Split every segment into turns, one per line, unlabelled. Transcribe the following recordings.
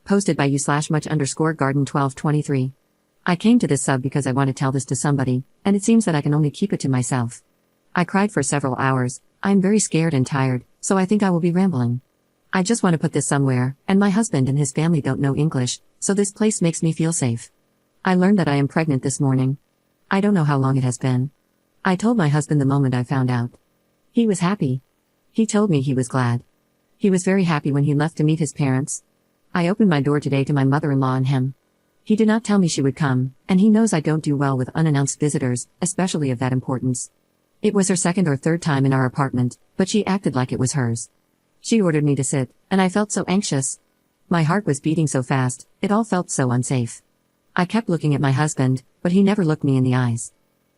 Posted by you/much_garden1223. I came to this sub because I want to tell this to somebody, and it seems that I can only keep it to myself. I cried for several hours. I'm very scared and tired, so I think I will be rambling. I just want to put this somewhere, and my husband and his family don't know English, so this place makes me feel safe. I learned that I am pregnant this morning. I don't know how long it has been. I told my husband the moment I found out. He was happy. He told me he was glad. He was very happy when he left to meet his parents. I opened my door today to my mother-in-law and him. He did not tell me she would come, and he knows I don't do well with unannounced visitors, especially of that importance. It was her second or third time in our apartment, but she acted like it was hers. She ordered me to sit, and I felt so anxious. My heart was beating so fast, it all felt so unsafe. I kept looking at my husband, but he never looked me in the eyes.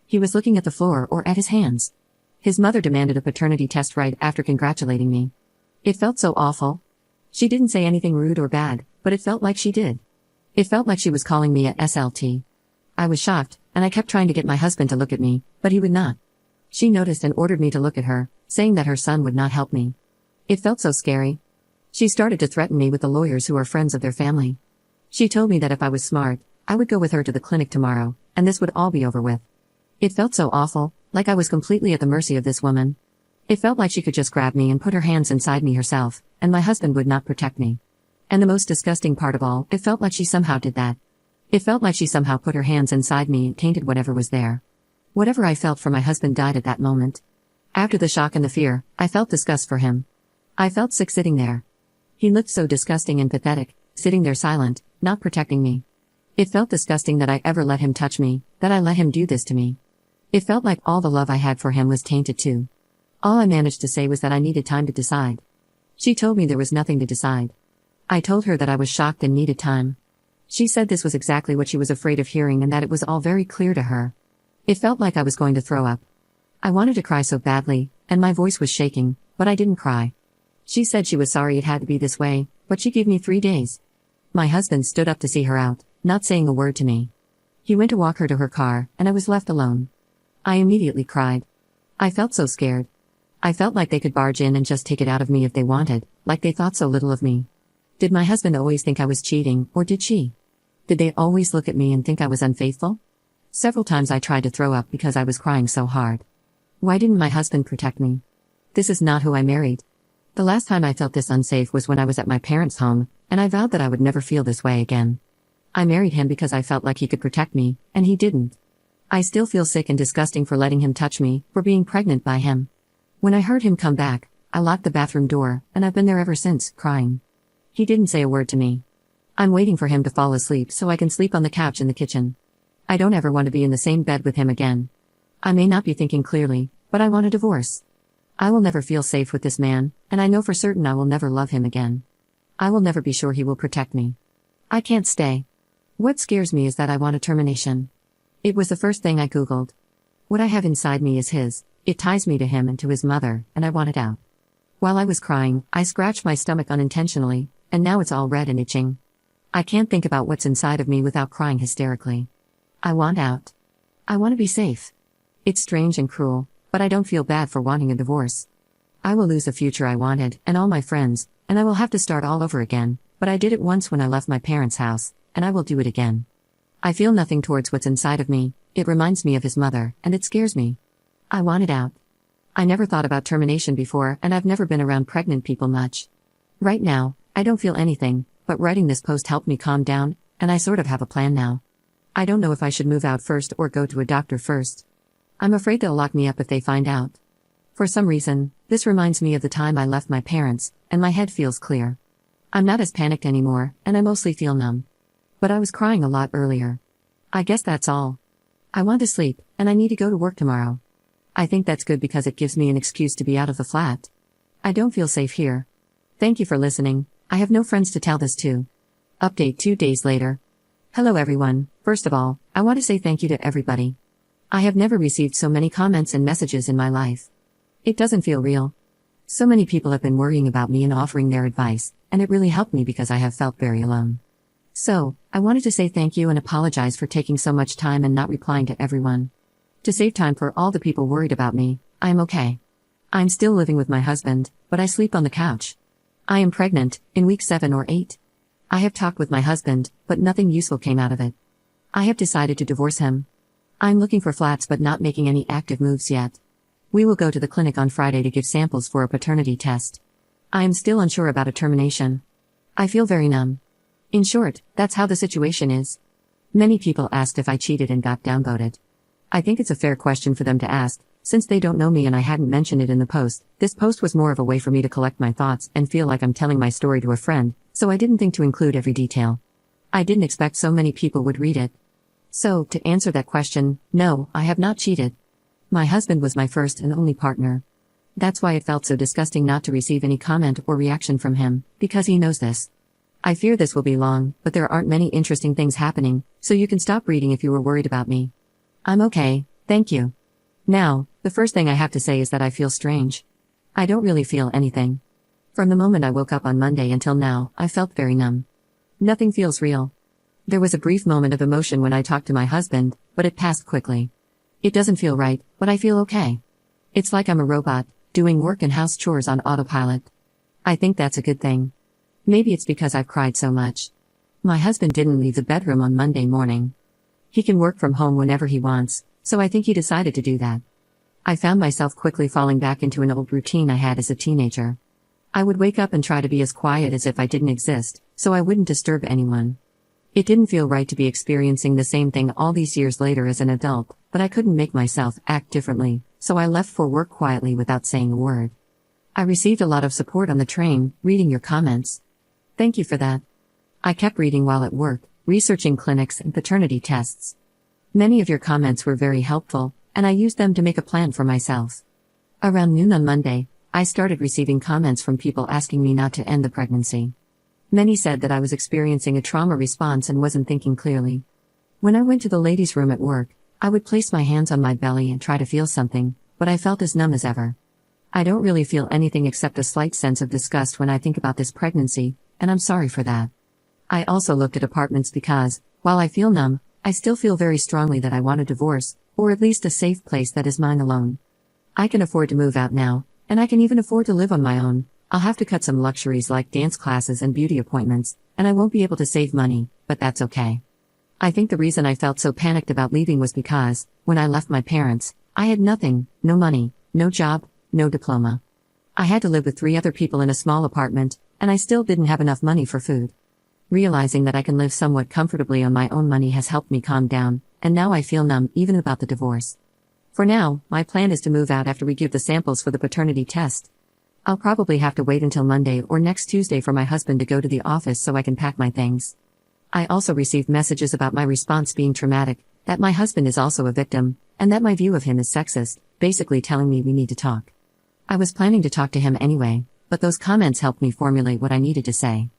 He was looking at the floor or at his hands. His mother demanded a paternity test right after congratulating me. It felt so awful. She didn't say anything rude or bad, but it felt like she did. It felt like she was calling me a SLT. I was shocked, and I kept trying to get my husband to look at me, but he would not. She noticed and ordered me to look at her, saying that her son would not help me. It felt so scary. She started to threaten me with the lawyers who are friends of their family. She told me that if I was smart, I would go with her to the clinic tomorrow, and this would all be over with. It felt so awful, like I was completely at the mercy of this woman. It felt like she could just grab me and put her hands inside me herself, and my husband would not protect me. And the most disgusting part of all, it felt like she somehow did that. It felt like she somehow put her hands inside me and tainted whatever was there. Whatever I felt for my husband died at that moment. After the shock and the fear, I felt disgust for him. I felt sick sitting there. He looked so disgusting and pathetic, sitting there silent, not protecting me. It felt disgusting that I ever let him touch me, that I let him do this to me. It felt like all the love I had for him was tainted too. All I managed to say was that I needed time to decide. She told me there was nothing to decide. I told her that I was shocked and needed time. She said this was exactly what she was afraid of hearing and that it was all very clear to her. It felt like I was going to throw up. I wanted to cry so badly, and my voice was shaking, but I didn't cry. She said she was sorry it had to be this way, but she gave me 3 days. My husband stood up to see her out, not saying a word to me. He went to walk her to her car, and I was left alone. I immediately cried. I felt so scared. I felt like they could barge in and just take it out of me if they wanted, like they thought so little of me. Did my husband always think I was cheating, or did she? Did they always look at me and think I was unfaithful? Several times I tried to throw up because I was crying so hard. Why didn't my husband protect me? This is not who I married. The last time I felt this unsafe was when I was at my parents' home, and I vowed that I would never feel this way again. I married him because I felt like he could protect me, and he didn't. I still feel sick and disgusting for letting him touch me, for being pregnant by him. When I heard him come back, I locked the bathroom door, and I've been there ever since, crying. He didn't say a word to me. I'm waiting for him to fall asleep so I can sleep on the couch in the kitchen. I don't ever want to be in the same bed with him again. I may not be thinking clearly, but I want a divorce. I will never feel safe with this man, and I know for certain I will never love him again. I will never be sure he will protect me. I can't stay. What scares me is that I want a termination. It was the first thing I Googled. What I have inside me is his, it ties me to him and to his mother, and I want it out. While I was crying, I scratched my stomach unintentionally, and now it's all red and itching. I can't think about what's inside of me without crying hysterically. I want out. I want to be safe. It's strange and cruel, but I don't feel bad for wanting a divorce. I will lose the future I wanted, and all my friends, and I will have to start all over again, but I did it once when I left my parents' house, and I will do it again. I feel nothing towards what's inside of me, it reminds me of his mother, and it scares me. I want it out. I never thought about termination before, and I've never been around pregnant people much. Right now, I don't feel anything, but writing this post helped me calm down, and I sort of have a plan now. I don't know if I should move out first or go to a doctor first. I'm afraid they'll lock me up if they find out. For some reason, this reminds me of the time I left my parents, and my head feels clear. I'm not as panicked anymore, and I mostly feel numb. But I was crying a lot earlier. I guess that's all. I want to sleep, and I need to go to work tomorrow. I think that's good because it gives me an excuse to be out of the flat. I don't feel safe here. Thank you for listening. I have no friends to tell this to. Update 2 days later. Hello everyone. First of all, I want to say thank you to everybody. I have never received so many comments and messages in my life. It doesn't feel real. So many people have been worrying about me and offering their advice, and it really helped me because I have felt very alone. So, I wanted to say thank you and apologize for taking so much time and not replying to everyone. To save time for all the people worried about me, I am okay. I'm still living with my husband, but I sleep on the couch. I am pregnant, in week 7 or 8. I have talked with my husband, but nothing useful came out of it. I have decided to divorce him. I'm looking for flats but not making any active moves yet. We will go to the clinic on Friday to give samples for a paternity test. I am still unsure about a termination. I feel very numb. In short, that's how the situation is. Many people asked if I cheated and got downvoted. I think it's a fair question for them to ask, since they don't know me and I hadn't mentioned it in the post. This post was more of a way for me to collect my thoughts and feel like I'm telling my story to a friend, so I didn't think to include every detail. I didn't expect so many people would read it. So, to answer that question, no, I have not cheated. My husband was my first and only partner. That's why it felt so disgusting not to receive any comment or reaction from him, because he knows this. I fear this will be long, but there aren't many interesting things happening, so you can stop reading if you were worried about me. I'm okay, thank you. Now, the first thing I have to say is that I feel strange. I don't really feel anything. From the moment I woke up on Monday until now, I felt very numb. Nothing feels real. There was a brief moment of emotion when I talked to my husband, but it passed quickly. It doesn't feel right, but I feel okay. It's like I'm a robot, doing work and house chores on autopilot. I think that's a good thing. Maybe it's because I've cried so much. My husband didn't leave the bedroom on Monday morning. He can work from home whenever he wants, so I think he decided to do that. I found myself quickly falling back into an old routine I had as a teenager. I would wake up and try to be as quiet as if I didn't exist, so I wouldn't disturb anyone. It didn't feel right to be experiencing the same thing all these years later as an adult, but I couldn't make myself act differently, so I left for work quietly without saying a word. I received a lot of support on the train, reading your comments. Thank you for that. I kept reading while at work, researching clinics and paternity tests. Many of your comments were very helpful, and I used them to make a plan for myself. Around noon on Monday, I started receiving comments from people asking me not to end the pregnancy. Many said that I was experiencing a trauma response and wasn't thinking clearly. When I went to the ladies' room at work, I would place my hands on my belly and try to feel something, but I felt as numb as ever. I don't really feel anything except a slight sense of disgust when I think about this pregnancy, and I'm sorry for that. I also looked at apartments because, while I feel numb, I still feel very strongly that I want a divorce, or at least a safe place that is mine alone. I can afford to move out now, and I can even afford to live on my own. I'll have to cut some luxuries like dance classes and beauty appointments, and I won't be able to save money, but that's okay. I think the reason I felt so panicked about leaving was because, when I left my parents, I had nothing, no money, no job, no diploma. I had to live with 3 other people in a small apartment, and I still didn't have enough money for food. Realizing that I can live somewhat comfortably on my own money has helped me calm down, and now I feel numb even about the divorce. For now, my plan is to move out after we give the samples for the paternity test. I'll probably have to wait until Monday or next Tuesday for my husband to go to the office so I can pack my things. I also received messages about my response being traumatic, that my husband is also a victim, and that my view of him is sexist, basically telling me we need to talk. I was planning to talk to him anyway, but those comments helped me formulate what I needed to say.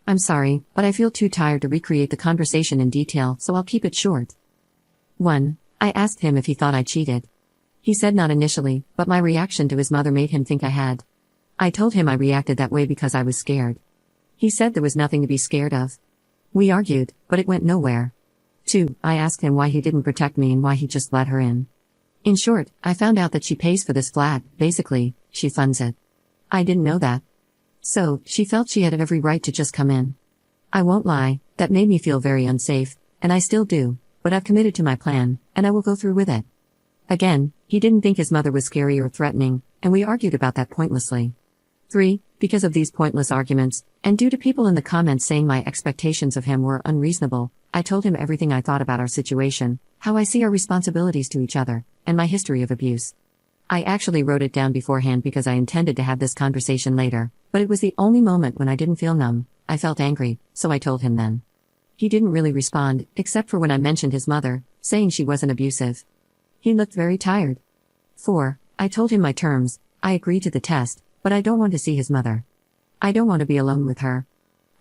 I'm sorry, but I feel too tired to recreate the conversation in detail, so I'll keep it short. 1. I asked him if he thought I cheated. He said not initially, but my reaction to his mother made him think I had. I told him I reacted that way because I was scared. He said there was nothing to be scared of. We argued, but it went nowhere. 2. I asked him why he didn't protect me and why he just let her in. In short, I found out that she pays for this flat, basically, she funds it. I didn't know that. So, she felt she had every right to just come in. I won't lie, that made me feel very unsafe, and I still do, but I've committed to my plan, and I will go through with it. Again, he didn't think his mother was scary or threatening, and we argued about that pointlessly. 3. Because of these pointless arguments, and due to people in the comments saying my expectations of him were unreasonable, I told him everything I thought about our situation, how I see our responsibilities to each other, and my history of abuse. I actually wrote it down beforehand because I intended to have this conversation later, but it was the only moment when I didn't feel numb. I felt angry, so I told him then. He didn't really respond, except for when I mentioned his mother, saying she wasn't abusive. He looked very tired. 4. I told him my terms. I agreed to the test, but I don't want to see his mother. I don't want to be alone with her.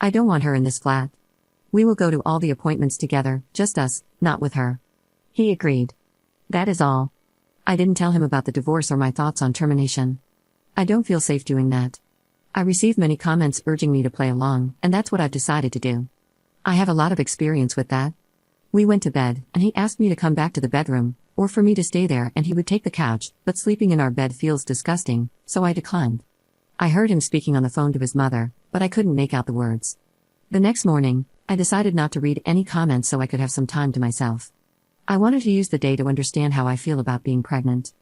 I don't want her in this flat. We will go to all the appointments together, just us, not with her. He agreed. That is all. I didn't tell him about the divorce or my thoughts on termination. I don't feel safe doing that. I received many comments urging me to play along, and that's what I've decided to do. I have a lot of experience with that. We went to bed, and he asked me to come back to the bedroom, or for me to stay there and he would take the couch, but sleeping in our bed feels disgusting, so I declined. I heard him speaking on the phone to his mother, but I couldn't make out the words. The next morning, I decided not to read any comments so I could have some time to myself. I wanted to use the day to understand how I feel about being pregnant.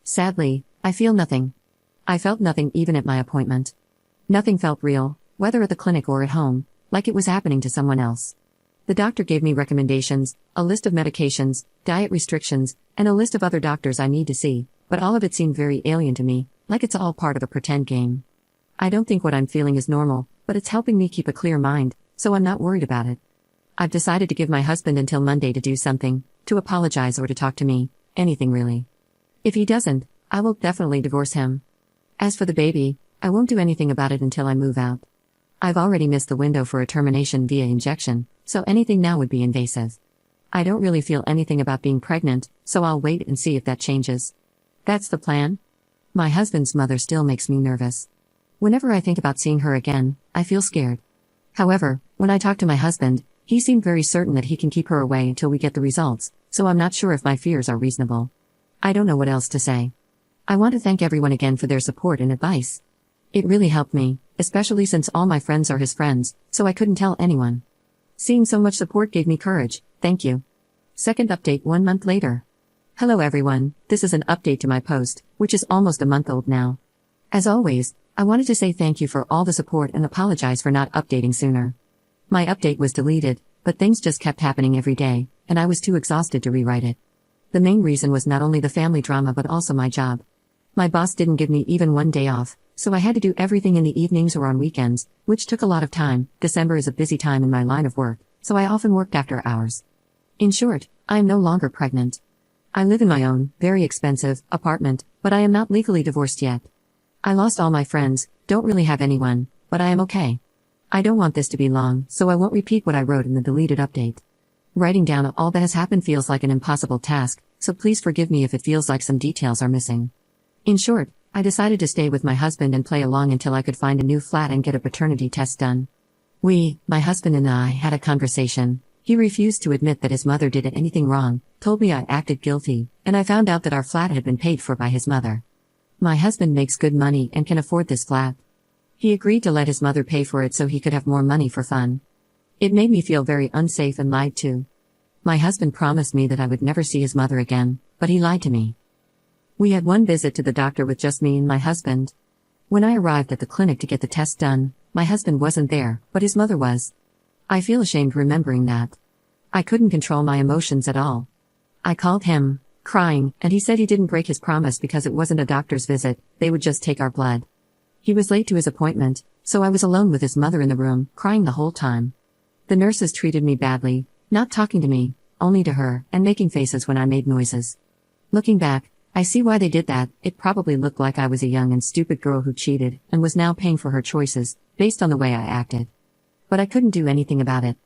Sadly, I feel nothing. I felt nothing even at my appointment. Nothing felt real, whether at the clinic or at home, like it was happening to someone else. The doctor gave me recommendations, a list of medications, diet restrictions, and a list of other doctors I need to see, but all of it seemed very alien to me, like it's all part of a pretend game. I don't think what I'm feeling is normal, but it's helping me keep a clear mind, so I'm not worried about it. I've decided to give my husband until Monday to do something, to apologize or to talk to me, anything really. If he doesn't, I will definitely divorce him. As for the baby, I won't do anything about it until I move out. I've already missed the window for a termination via injection, so anything now would be invasive. I don't really feel anything about being pregnant, so I'll wait and see if that changes. That's the plan. My husband's mother still makes me nervous. Whenever I think about seeing her again, I feel scared. However, when I talk to my husband, he seemed very certain that he can keep her away until we get the results, so I'm not sure if my fears are reasonable. I don't know what else to say. I want to thank everyone again for their support and advice. It really helped me, especially since all my friends are his friends, so I couldn't tell anyone. Seeing so much support gave me courage, thank you. Second update 1 month later. Hello everyone, this is an update to my post, which is almost a month old now. As always, I wanted to say thank you for all the support and apologize for not updating sooner. My update was deleted, but things just kept happening every day, and I was too exhausted to rewrite it. The main reason was not only the family drama but also my job. My boss didn't give me even 1 day off, so I had to do everything in the evenings or on weekends, which took a lot of time. December is a busy time in my line of work, so I often worked after hours. In short, I am no longer pregnant. I live in my own, very expensive, apartment, but I am not legally divorced yet. I lost all my friends, don't really have anyone, but I am okay. I don't want this to be long, so I won't repeat what I wrote in the deleted update. Writing down all that has happened feels like an impossible task, so please forgive me if it feels like some details are missing. In short, I decided to stay with my husband and play along until I could find a new flat and get a paternity test done. My husband and I, had a conversation. He refused to admit that his mother did anything wrong, told me I acted guilty, and I found out that our flat had been paid for by his mother. My husband makes good money and can afford this flat. He agreed to let his mother pay for it so he could have more money for fun. It made me feel very unsafe and lied to. My husband promised me that I would never see his mother again, but he lied to me. We had one visit to the doctor with just me and my husband. When I arrived at the clinic to get the test done, my husband wasn't there, but his mother was. I feel ashamed remembering that. I couldn't control my emotions at all. I called him, crying, and he said he didn't break his promise because it wasn't a doctor's visit, they would just take our blood. He was late to his appointment, so I was alone with his mother in the room, crying the whole time. The nurses treated me badly, not talking to me, only to her, and making faces when I made noises. Looking back, I see why they did that. It probably looked like I was a young and stupid girl who cheated and was now paying for her choices, based on the way I acted. But I couldn't do anything about it.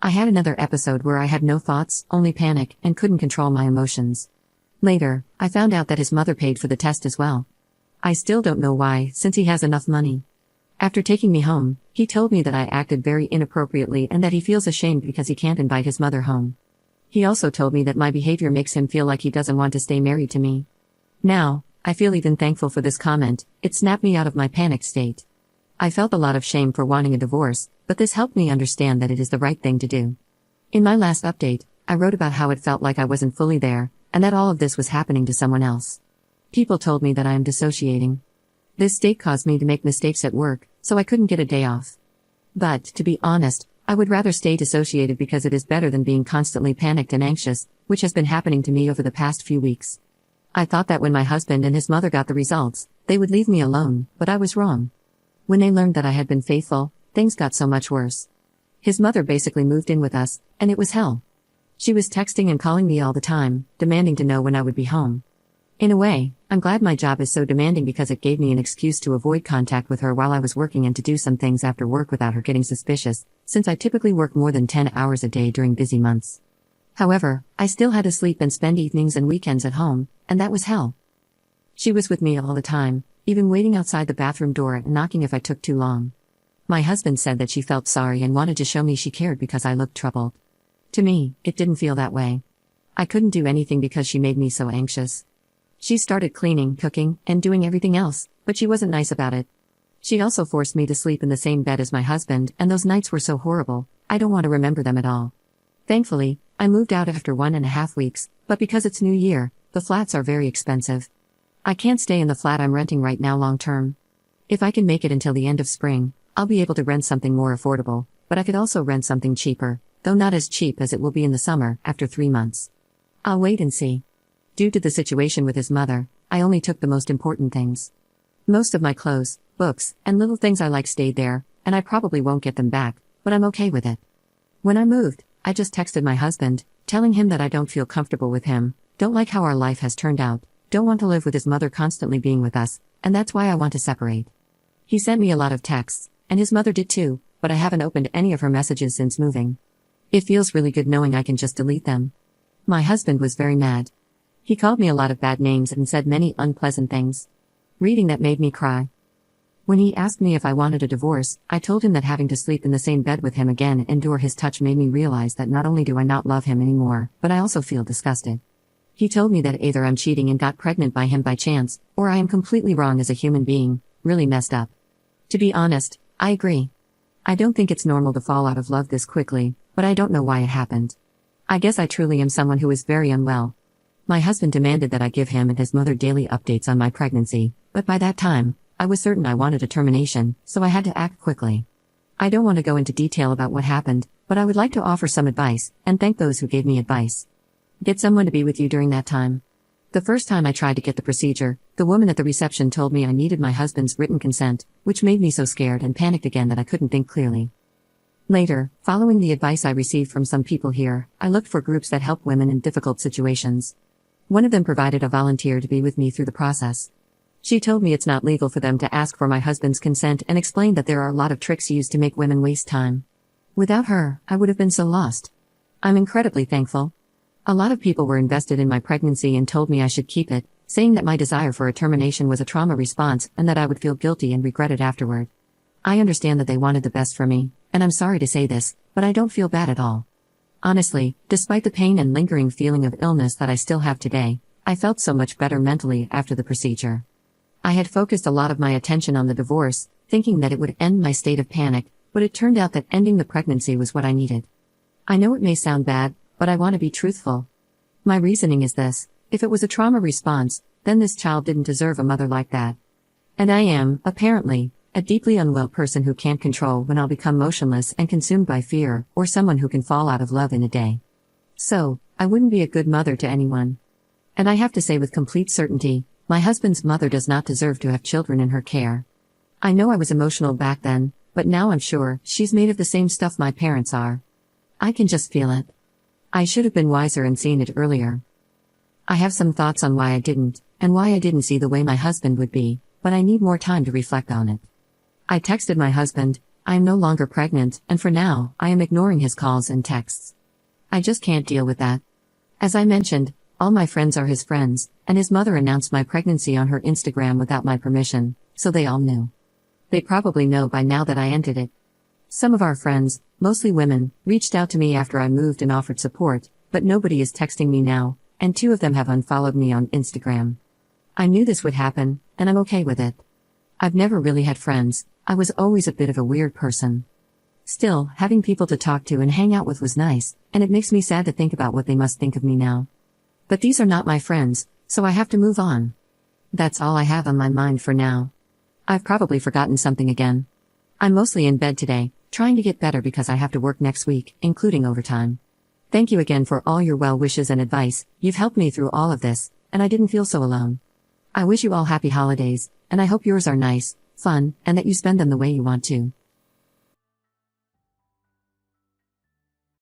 I had another episode where I had no thoughts, only panic, and couldn't control my emotions. Later, I found out that his mother paid for the test as well. I still don't know why, since he has enough money. After taking me home, he told me that I acted very inappropriately and that he feels ashamed because he can't invite his mother home. He also told me that my behavior makes him feel like he doesn't want to stay married to me. Now, I feel even thankful for this comment. It snapped me out of my panicked state. I felt a lot of shame for wanting a divorce, but this helped me understand that it is the right thing to do. In my last update, I wrote about how it felt like I wasn't fully there, and that all of this was happening to someone else. People told me that I am dissociating. This state caused me to make mistakes at work, so I couldn't get a day off. But, to be honest, I would rather stay dissociated because it is better than being constantly panicked and anxious, which has been happening to me over the past few weeks. I thought that when my husband and his mother got the results, they would leave me alone, but I was wrong. When they learned that I had been faithful, things got so much worse. His mother basically moved in with us, and it was hell. She was texting and calling me all the time, demanding to know when I would be home. In a way, I'm glad my job is so demanding because it gave me an excuse to avoid contact with her while I was working and to do some things after work without her getting suspicious, since I typically work more than 10 hours a day during busy months. However, I still had to sleep and spend evenings and weekends at home, and that was hell. She was with me all the time, even waiting outside the bathroom door and knocking if I took too long. My husband said that she felt sorry and wanted to show me she cared because I looked troubled. To me, it didn't feel that way. I couldn't do anything because she made me so anxious. She started cleaning, cooking, and doing everything else, but she wasn't nice about it. She also forced me to sleep in the same bed as my husband, and those nights were so horrible, I don't want to remember them at all. Thankfully, I moved out after 1.5 weeks, but because it's New Year, the flats are very expensive. I can't stay in the flat I'm renting right now long term. If I can make it until the end of spring, I'll be able to rent something more affordable, but I could also rent something cheaper, though not as cheap as it will be in the summer, after 3 months. I'll wait and see. Due to the situation with his mother, I only took the most important things. Most of my clothes, books, and little things I like stayed there, and I probably won't get them back, but I'm okay with it. When I moved, I just texted my husband, telling him that I don't feel comfortable with him, don't like how our life has turned out, don't want to live with his mother constantly being with us, and that's why I want to separate. He sent me a lot of texts, and his mother did too, but I haven't opened any of her messages since moving. It feels really good knowing I can just delete them. My husband was very mad. He called me a lot of bad names and said many unpleasant things. Reading that made me cry. When he asked me if I wanted a divorce, I told him that having to sleep in the same bed with him again and endure his touch made me realize that not only do I not love him anymore, but I also feel disgusted. He told me that either I'm cheating and got pregnant by him by chance, or I am completely wrong as a human being, really messed up. To be honest, I agree. I don't think it's normal to fall out of love this quickly, but I don't know why it happened. I guess I truly am someone who is very unwell. My husband demanded that I give him and his mother daily updates on my pregnancy, but by that time, I was certain I wanted a termination, so I had to act quickly. I don't want to go into detail about what happened, but I would like to offer some advice, and thank those who gave me advice. Get someone to be with you during that time. The first time I tried to get the procedure, the woman at the reception told me I needed my husband's written consent, which made me so scared and panicked again that I couldn't think clearly. Later, following the advice I received from some people here, I looked for groups that help women in difficult situations. One of them provided a volunteer to be with me through the process. She told me it's not legal for them to ask for my husband's consent and explained that there are a lot of tricks used to make women waste time. Without her, I would have been so lost. I'm incredibly thankful. A lot of people were invested in my pregnancy and told me I should keep it, saying that my desire for a termination was a trauma response and that I would feel guilty and regret it afterward. I understand that they wanted the best for me, and I'm sorry to say this, but I don't feel bad at all. Honestly, despite the pain and lingering feeling of illness that I still have today, I felt so much better mentally after the procedure. I had focused a lot of my attention on the divorce, thinking that it would end my state of panic, but it turned out that ending the pregnancy was what I needed. I know it may sound bad, but I want to be truthful. My reasoning is this: if it was a trauma response, then this child didn't deserve a mother like that. And I am, apparently, a deeply unwell person who can't control when I'll become motionless and consumed by fear, or someone who can fall out of love in a day. So, I wouldn't be a good mother to anyone. And I have to say with complete certainty, my husband's mother does not deserve to have children in her care. I know I was emotional back then, but now I'm sure she's made of the same stuff my parents are. I can just feel it. I should have been wiser and seen it earlier. I have some thoughts on why I didn't, and why I didn't see the way my husband would be, but I need more time to reflect on it. I texted my husband, I am no longer pregnant, and for now, I am ignoring his calls and texts. I just can't deal with that. As I mentioned, all my friends are his friends, and his mother announced my pregnancy on her Instagram without my permission, so they all knew. They probably know by now that I ended it. Some of our friends, mostly women, reached out to me after I moved and offered support, but nobody is texting me now, and 2 of them have unfollowed me on Instagram. I knew this would happen, and I'm okay with it. I've never really had friends, I was always a bit of a weird person. Still, having people to talk to and hang out with was nice, and it makes me sad to think about what they must think of me now. But these are not my friends, so I have to move on. That's all I have on my mind for now. I've probably forgotten something again. I'm mostly in bed today, trying to get better because I have to work next week, including overtime. Thank you again for all your well wishes and advice, you've helped me through all of this, and I didn't feel so alone. I wish you all happy holidays, and I hope yours are nice, fun, and that you spend them the way you want to.